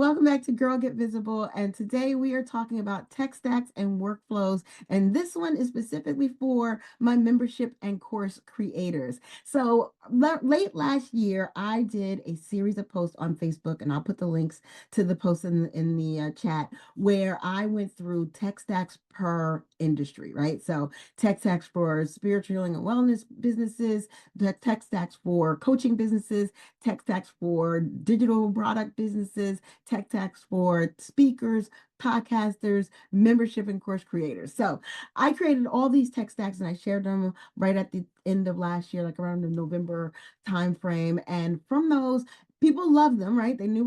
welcome back to Girl Get Visible. And today we are talking about tech stacks and workflows. And this one is specifically for my membership and course creators. So late last year, I did a series of posts on Facebook, and I'll put the links to the posts in the chat, where I went through tech stacks per industry, right? So tech stacks for spiritual healing and wellness businesses, the tech stacks for coaching businesses, tech stacks for digital product businesses, tech stacks for speakers, podcasters, membership, and course creators. So I created all these tech stacks and I shared them right at the end of last year, like around the November timeframe. And from those, people loved them, right? They knew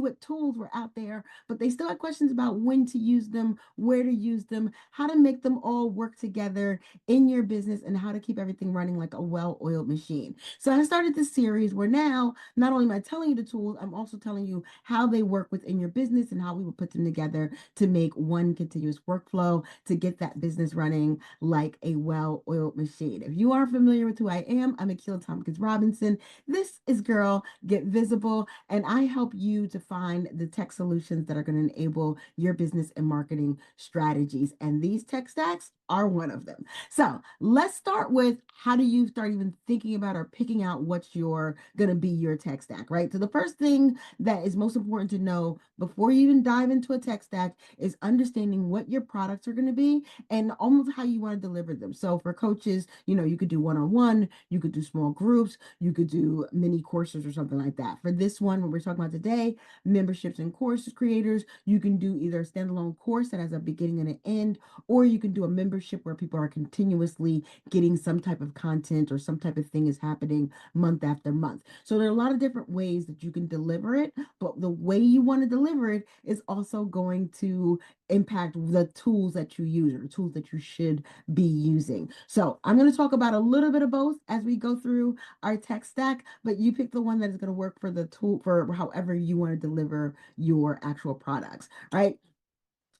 what tools were out there, but they still had questions about when to use them, where to use them, how to make them all work together in your business, and how to keep everything running like a well-oiled machine. So I started this series where now not only am I telling you the tools, I'm also telling you how they work within your business and how we will put them together to make one continuous workflow to get that business running like a well-oiled machine. If you are familiar with who I am, I'm Akil Thompkins-Robinson. This is Girl Get Visible, and I help you to find the tech solutions that are going to enable your business and marketing strategies. And these tech stacks are one of them. So let's start with, how do you start even thinking about or picking out what's going to be your tech stack, right? So the first thing that is most important to know before you even dive into a tech stack is understanding what your products are going to be and almost how you want to deliver them. So for coaches, you could do one-on-one, you could do small groups, you could do mini courses or something like that. For this one, what we're talking about today, memberships and course creators, you can do either a standalone course that has a beginning and an end, or you can do a membership where people are continuously getting some type of content or some type of thing is happening month after month. So there are a lot of different ways that you can deliver it, but the way you want to deliver it is also going to impact the tools that you use, or the tools that you should be using. So I'm going to talk about a little bit of both as we go through our tech stack, but you pick the one that is going to work for the tool, for however you want to deliver your actual products, right?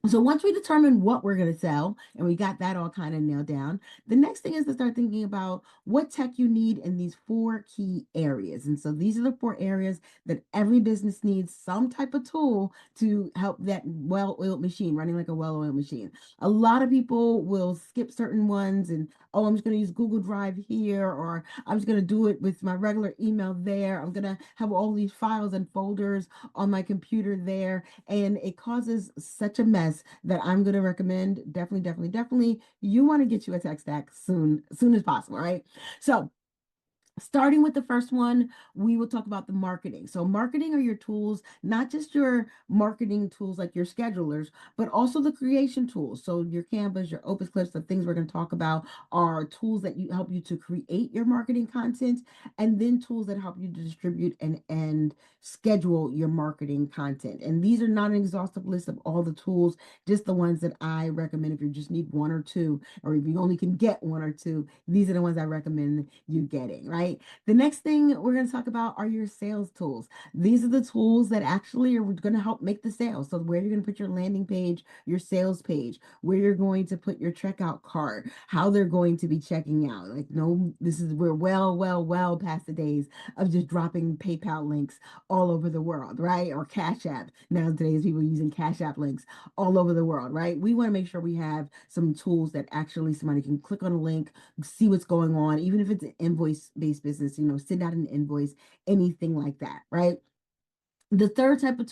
So once we determine what we're going to sell and we got that all kind of nailed down, the next thing is to start thinking about what tech you need in these four key areas. And so these are the four areas that every business needs some type of tool to help that well-oiled machine running like a well-oiled machine. A lot of people will skip certain ones and, oh, I'm just going to use Google Drive here, or I'm just going to do it with my regular email there. I'm going to have all these files and folders on my computer there. And it causes such a mess that I'm going to recommend definitely you want to get you a tech stack soon as possible, right? So starting with the first one, we will talk about the marketing. So marketing are your tools, not just your marketing tools like your schedulers, but also the creation tools. So your Canvas, your Opus Clips, the things we're going to talk about are tools that help you to create your marketing content, and then tools that help you to distribute and schedule your marketing content. And these are not an exhaustive list of all the tools, just the ones that I recommend if you just need one or two, or if you only can get one or two. These are the ones I recommend you getting, right? The next thing we're going to talk about are your sales tools. These are the tools that actually are going to help make the sales. So where you're going to put your landing page, your sales page, where you're going to put your checkout cart, how they're going to be checking out. Like, no, we're well past the days of just dropping PayPal links all over the world, right? Or Cash App. Nowadays, people using Cash App links all over the world, right? We want to make sure we have some tools that actually somebody can click on a link, see what's going on, even if it's an invoice-based business, send out an invoice, anything like that, right? The third type of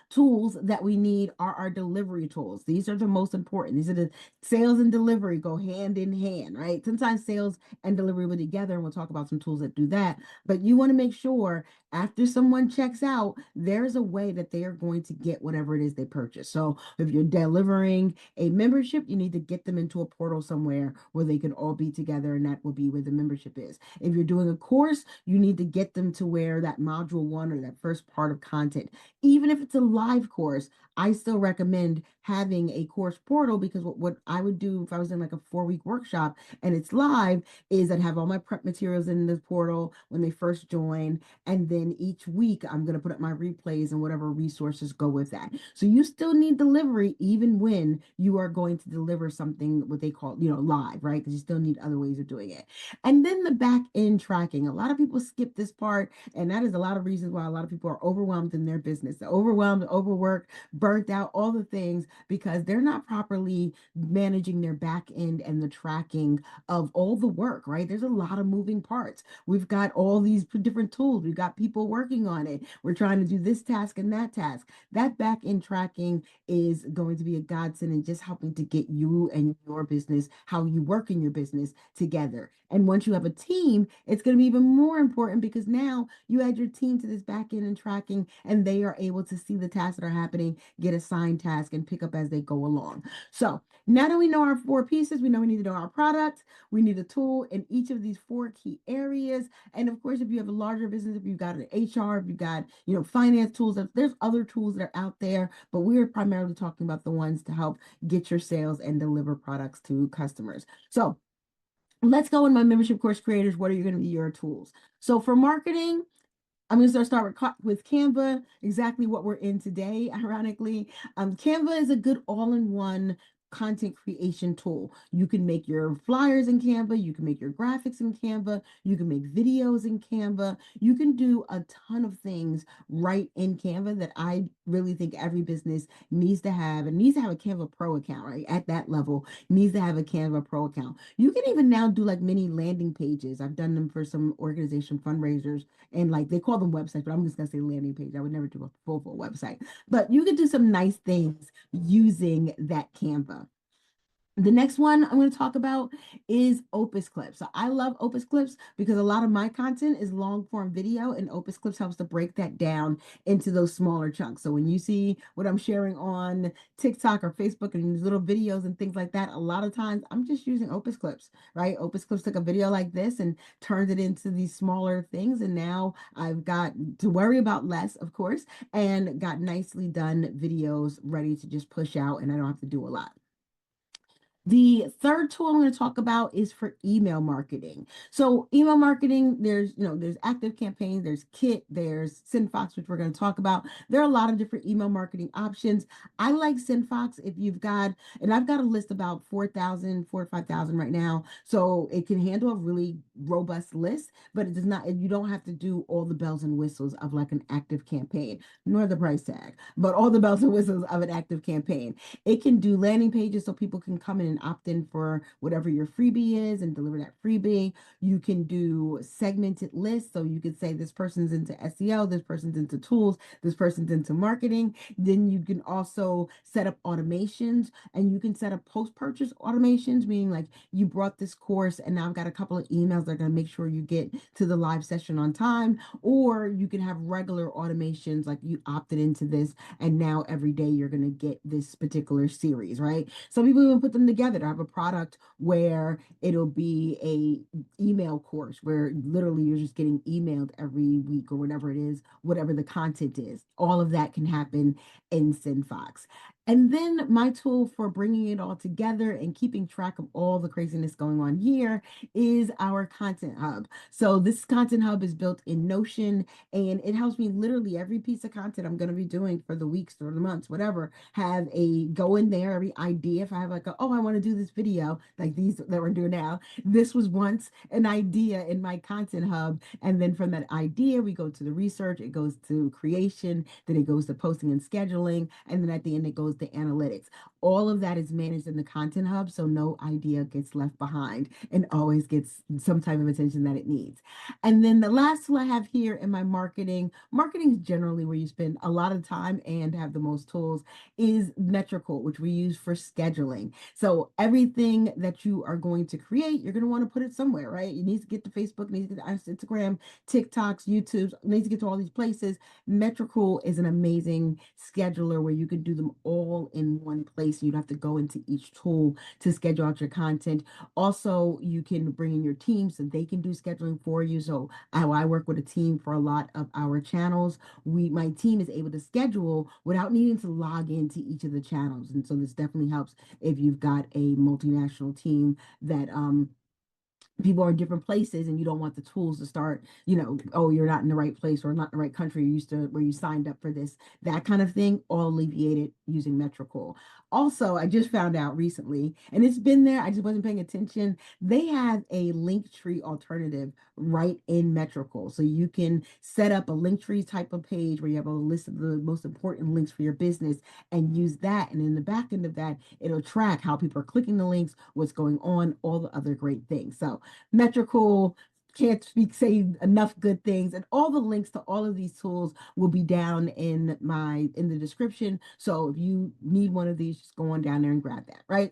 tools that we need are our delivery tools. These are the most important. These are the sales and delivery go hand in hand, right? Sometimes sales and delivery go together, and we'll talk about some tools that do that. But you want to make sure after someone checks out, there's a way that they are going to get whatever it is they purchase. So if you're delivering a membership, you need to get them into a portal somewhere where they can all be together, and that will be where the membership is. If you're doing a course, you need to get them to where that module one or that first part of content, even if it's a live course, I still recommend having a course portal, because what I would do if I was in like a 4-week workshop and it's live is I'd have all my prep materials in the portal when they first join. And then each week I'm going to put up my replays and whatever resources go with that. So you still need delivery even when you are going to deliver something, what they call, live, right? Because you still need other ways of doing it. And then the back end tracking. A lot of people skip this part, and that is a lot of reasons why a lot of people are overwhelmed overwhelmed in their business. They're overwhelmed, overworked, burnt out, all the things because they're not properly managing their back end and the tracking of all the work, right? There's a lot of moving parts. We've got all these different tools. We've got people working on it. We're trying to do this task and that task. That back end tracking is going to be a godsend in just helping to get you and your business, how you work in your business together. And once you have a team, it's going to be even more important because now you add your team to this back end and tracking, and they are able to see the tasks that are happening, get assigned tasks, and pick up as they go along. So now that we know our four pieces, we know we need to know our product, we need a tool in each of these four key areas. And of course, if you have a larger business, if you've got an HR, if you've got, finance tools, there's other tools that are out there, but we're primarily talking about the ones to help get your sales and deliver products to customers. So let's go in my membership course creators. What are you going to be your tools? So for marketing, I'm going to start with Canva, exactly what we're in today, ironically. Canva is a good all-in-one content creation tool. You can make your flyers in Canva, you can make your graphics in Canva, you can make videos in Canva, you can do a ton of things right in Canva that I really think every business needs to have. And needs to have a Canva Pro account, right? At that level, needs to have a Canva Pro account. You can even now do like mini landing pages. I've done them for some organization fundraisers, and like they call them websites, but I'm just gonna say landing page. I would never do a full website, but you could do some nice things using that Canva. The next one I'm going to talk about is Opus Clips. So I love Opus Clips because a lot of my content is long form video, and Opus Clips helps to break that down into those smaller chunks. So when you see what I'm sharing on TikTok or Facebook and these little videos and things like that, a lot of times I'm just using Opus Clips, right? Opus Clips took a video like this and turned it into these smaller things. And now I've got to worry about less, of course, and got nicely done videos ready to just push out, and I don't have to do a lot. The third tool I'm going to talk about is for email marketing. So email marketing, there's Active Campaign, there's Kit, there's SendFox, which we're going to talk about. There are a lot of different email marketing options. I like SendFox if you've got, and I've got a list about 4,000, 4 or 5,000 right now. So it can handle a really robust list, but it does not, you don't have to do all the bells and whistles of like an Active Campaign, nor the price tag, but all the bells and whistles of an Active Campaign. It can do landing pages so people can come in and opt in for whatever your freebie is and deliver that freebie. You can do segmented lists. So you could say this person's into SEO, this person's into tools, this person's into marketing. Then you can also set up automations, and you can set up post-purchase automations, meaning like you brought this course and now I've got a couple of emails that are going to make sure you get to the live session on time. Or you can have regular automations like you opted into this and now every day you're going to get this particular series, right? Some people even put them together to have a product where it'll be a email course where literally you're just getting emailed every week or whatever it is, whatever the content is. All of that can happen in SendFox. And then my tool for bringing it all together and keeping track of all the craziness going on here is our Content Hub. So this Content Hub is built in Notion, and it helps me literally every piece of content I'm going to be doing for the weeks or the months, whatever, have a go in there, every idea. If I have like, I want to do this video like these that we're doing now, this was once an idea in my Content Hub. And then from that idea, we go to the research, it goes to creation, then it goes to posting and scheduling. And then at the end, it goes to analytics. All of that is managed in the Content Hub, so no idea gets left behind and always gets some type of attention that it needs. And then the last tool I have here in my marketing is generally where you spend a lot of time and have the most tools, is Metricool, which we use for scheduling. So everything that you are going to create, you're going to want to put it somewhere, right? You need to get to Facebook, you need to get to Instagram, TikToks, YouTube, you need to get to all these places. Metricool is an amazing scheduler where you can do them all in one place. You don't have to go into each tool to schedule out your content. Also, you can bring in your team so they can do scheduling for you. So I work with a team for a lot of our channels. My team is able to schedule without needing to log into each of the channels. And so this definitely helps if you've got a multinational team that people are in different places and you don't want the tools to start, oh, you're not in the right place or not in the right country you used to where you signed up for this, that kind of thing, all alleviated using Metricool. Also, I just found out recently, and it's been there, I just wasn't paying attention. They have a link tree alternative right in Metricool. So you can set up a link tree type of page where you have a list of the most important links for your business and use that. And in the back end of that, it'll track how people are clicking the links, what's going on, all the other great things. So Metricool, can't say enough good things, and all the links to all of these tools will be down in the description. So if you need one of these, just go on down there and grab that, right?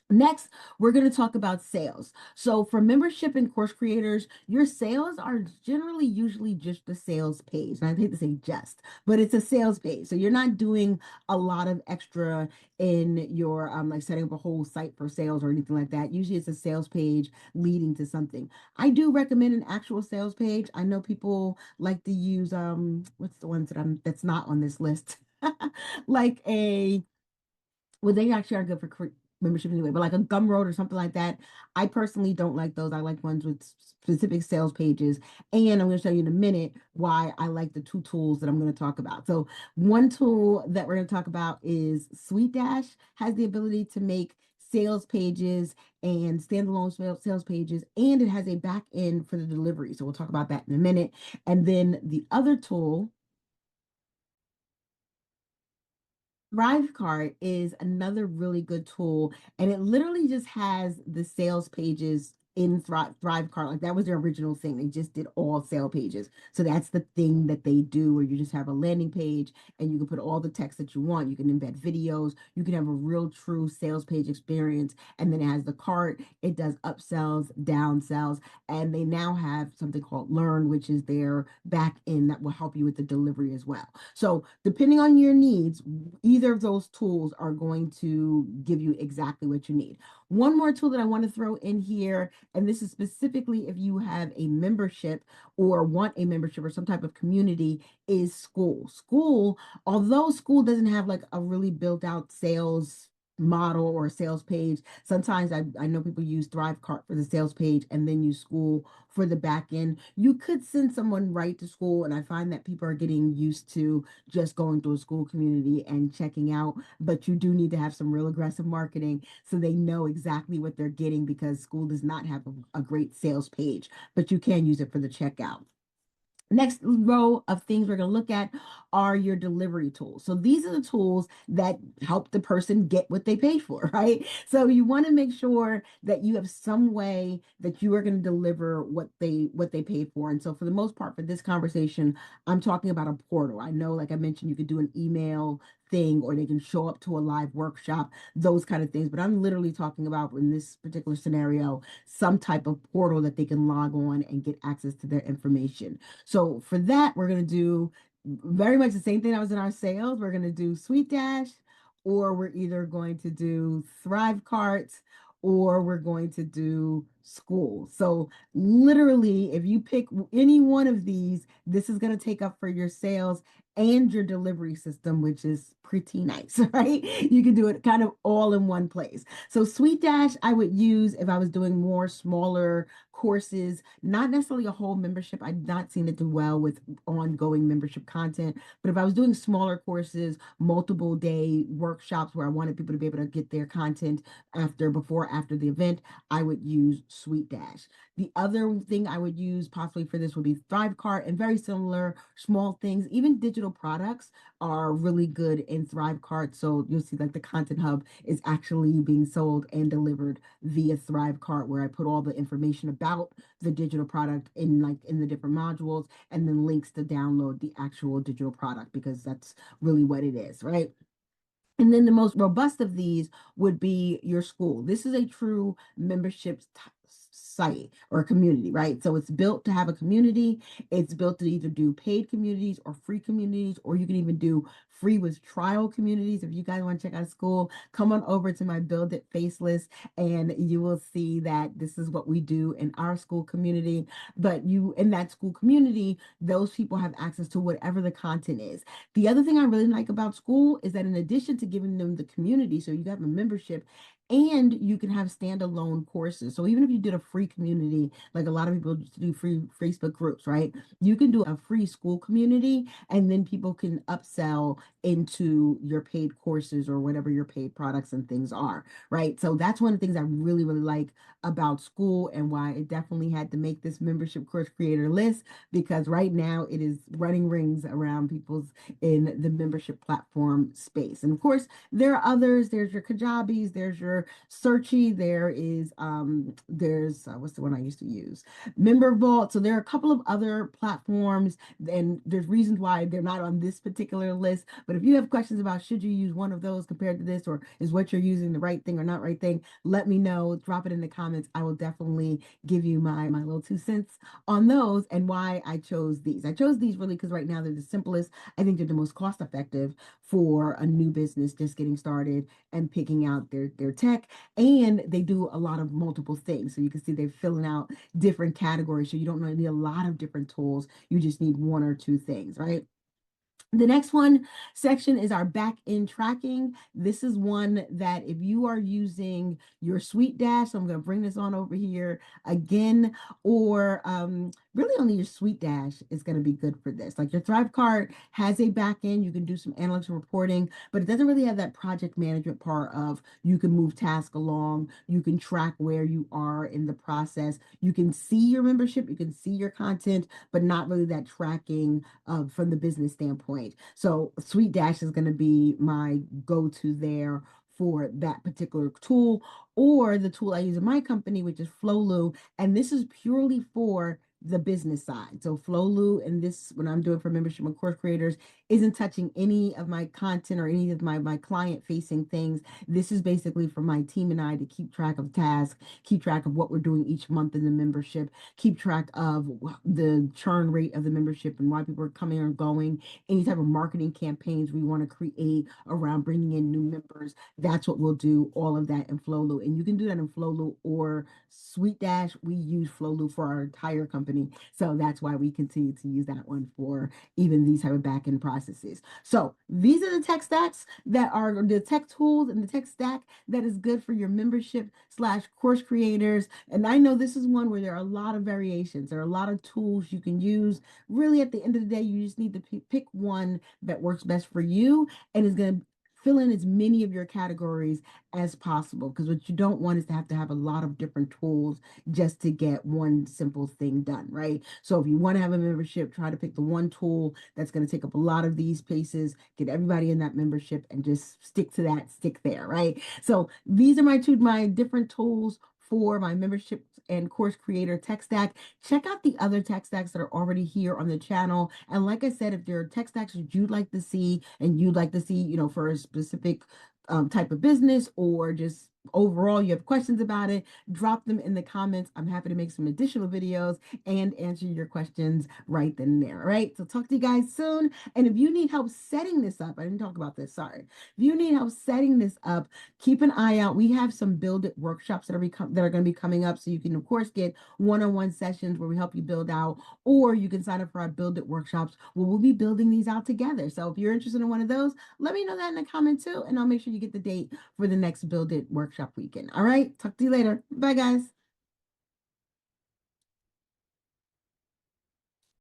Next, we're going to talk about sales. So for membership and course creators, your sales are generally usually just the sales page. And I hate to say just, but it's a sales page. So you're not doing a lot of extra in your like setting up a whole site for sales or anything like that. Usually it's a sales page leading to something. I do recommend an actual sales page. I know people like to use what's the ones that's not on this list? Like a well, they actually are good for membership anyway, but like a Gumroad or something like that. I personally don't like those. I like ones with specific sales pages. And I'm going to show you in a minute why I like the two tools that I'm going to talk about. So one tool that we're going to talk about is SuiteDash has the ability to make sales pages and standalone sales pages, and it has a back end for the delivery. So we'll talk about that in a minute. And then the other tool, ThriveCart, is another really good tool, and it literally just has the sales pages in ThriveCart. Like that was their original thing. They just did all sale pages. So that's the thing that they do, where you just have a landing page and you can put all the text that you want. You can embed videos. You can have a real true sales page experience. And then it has the cart. It does upsells, downsells, and they now have something called Learn, which is their back end that will help you with the delivery as well. So depending on your needs, either of those tools are going to give you exactly what you need. One more tool that I want to throw in here, and this is specifically if you have a membership or want a membership or some type of community, is School. School, although School doesn't have like a really built out sales model or sales page, sometimes I know people use ThriveCart for the sales page and then use School for the back end. You could send someone right to School, and I find that people are getting used to just going to a School community and checking out, but you do need to have some real aggressive marketing so they know exactly what they're getting, because School does not have a great sales page, but you can use it for the checkout. Next row of things we're going to look at are your delivery tools. So these are the tools that help the person get what they pay for, right? So you want to make sure that you have some way that you are going to deliver what they pay for. And so for the most part, for this conversation, I'm talking about a portal. I know, like I mentioned, you could do an email thing, or they can show up to a live workshop, those kind of things. But I'm literally talking about, in this particular scenario, some type of portal that they can log on and get access to their information. So for that, we're going to do very much the same thing that was in our sales. We're going to do SuiteDash, or we're either going to do ThriveCart, or we're going to do School. So literally, if you pick any one of these, this is going to take up for your sales and your delivery system, which is pretty nice, right? You can do it kind of all in one place. So SuiteDash, I would use if I was doing more smaller courses, not necessarily a whole membership. I've not seen it do well with ongoing membership content, but if I was doing smaller courses, multiple day workshops where I wanted people to be able to get their content after the event, I would use SuiteDash. The other thing I would use possibly for this would be ThriveCart, and very similar small things. Even digital products are really good in ThriveCart. So you'll see like the Content Hub is actually being sold and delivered via ThriveCart, where I put all the information about the digital product in the different modules, and then links to download the actual digital product, because that's really what it is, right? And then the most robust of these would be your School. This is a true membership site or community, right? So it's built to have a community. It's built to either do paid communities or free communities, or you can even do free with trial communities. If you guys want to check out school, come on over to my Build It Faceless and you will see that this is what we do in our school community. But you, in that school community, those people have access to whatever the content is. The other thing I really like about school is that in addition to giving them the community, so you have a membership and you can have standalone courses. So even if you did a free community, like a lot of people do free Facebook groups, right? You can do a free school community and then people can upsell into your paid courses or whatever your paid products and things are, right? So that's one of the things I really, really like about school and why it definitely had to make this membership course creator list, because right now it is running rings around people's in the membership platform space. And of course, there are others. There's your Kajabi's, there's your Searchy, there's what's the one I used to use? Member Vault. So there are a couple of other platforms, and there's reasons why they're not on this particular list. But if you have questions about should you use one of those compared to this, or is what you're using the right thing or not right thing, let me know. Drop it in the comments. I will definitely give you my little 2 cents on those and why I chose these. I chose these really because right now they're the simplest. I think they're the most cost effective for a new business just getting started and picking out their tech. And they do a lot of multiple things. So you can see they're filling out different categories. So you don't need a lot of different tools. You just need one or two things, right? The next one section is our back end tracking. This is one that if you are using your SuiteDash, so I'm going to bring this on over here again, or really only your SuiteDash is going to be good for this. Like your ThriveCart has a back end, you can do some analytics and reporting, but it doesn't really have that project management part of you can move tasks along, you can track where you are in the process, you can see your membership, you can see your content, but not really that tracking from the business standpoint. So SuiteDash is going to be my go-to there for that particular tool, or the tool I use in my company, which is Flowlu. And this is purely for the business side. So Flowlu, and this, when I'm doing for membership and course creators, isn't touching any of my content or any of my client facing things. This is basically for my team and I to keep track of tasks, keep track of what we're doing each month in the membership, keep track of the churn rate of the membership and why people are coming or going, any type of marketing campaigns we want to create around bringing in new members. That's what we'll do, all of that in Flowlu. And you can do that in Flowlu or SuiteDash. We use Flowlu for our entire company. So that's why we continue to use that one for even these type of back-end processes. So these are the tech stacks that are the tech tools and the tech stack that is good for your membership slash course creators. And I know this is one where there are a lot of variations. There are a lot of tools you can use. Really, at the end of the day, you just need to pick one that works best for you and is going to fill in as many of your categories as possible, because what you don't want is to have a lot of different tools just to get one simple thing done, right? So if you want to have a membership, try to pick the one tool that's going to take up a lot of these spaces, get everybody in that membership and just stick to that, stick there, right? So these are my different tools for my membership and course creator tech stack. Check out the other tech stacks that are already here on the channel. And like I said, if there are tech stacks that you'd like to see and you'd like to see, for a specific type of business or just overall you have questions about it, drop them in the comments. I'm happy to make some additional videos and answer your questions right then and there. All right. So talk to you guys soon. And if you need help setting this up, I didn't talk about this, sorry. If you need help setting this up, keep an eye out. We have some Build It workshops that are going to be coming up. So you can, of course, get one-on-one sessions where we help you build out, or you can sign up for our Build It workshops where we'll be building these out together. So if you're interested in one of those, let me know that in the comment too, and I'll make sure you get the date for the next Build It workshop weekend. All right. Talk to you later. Bye, guys.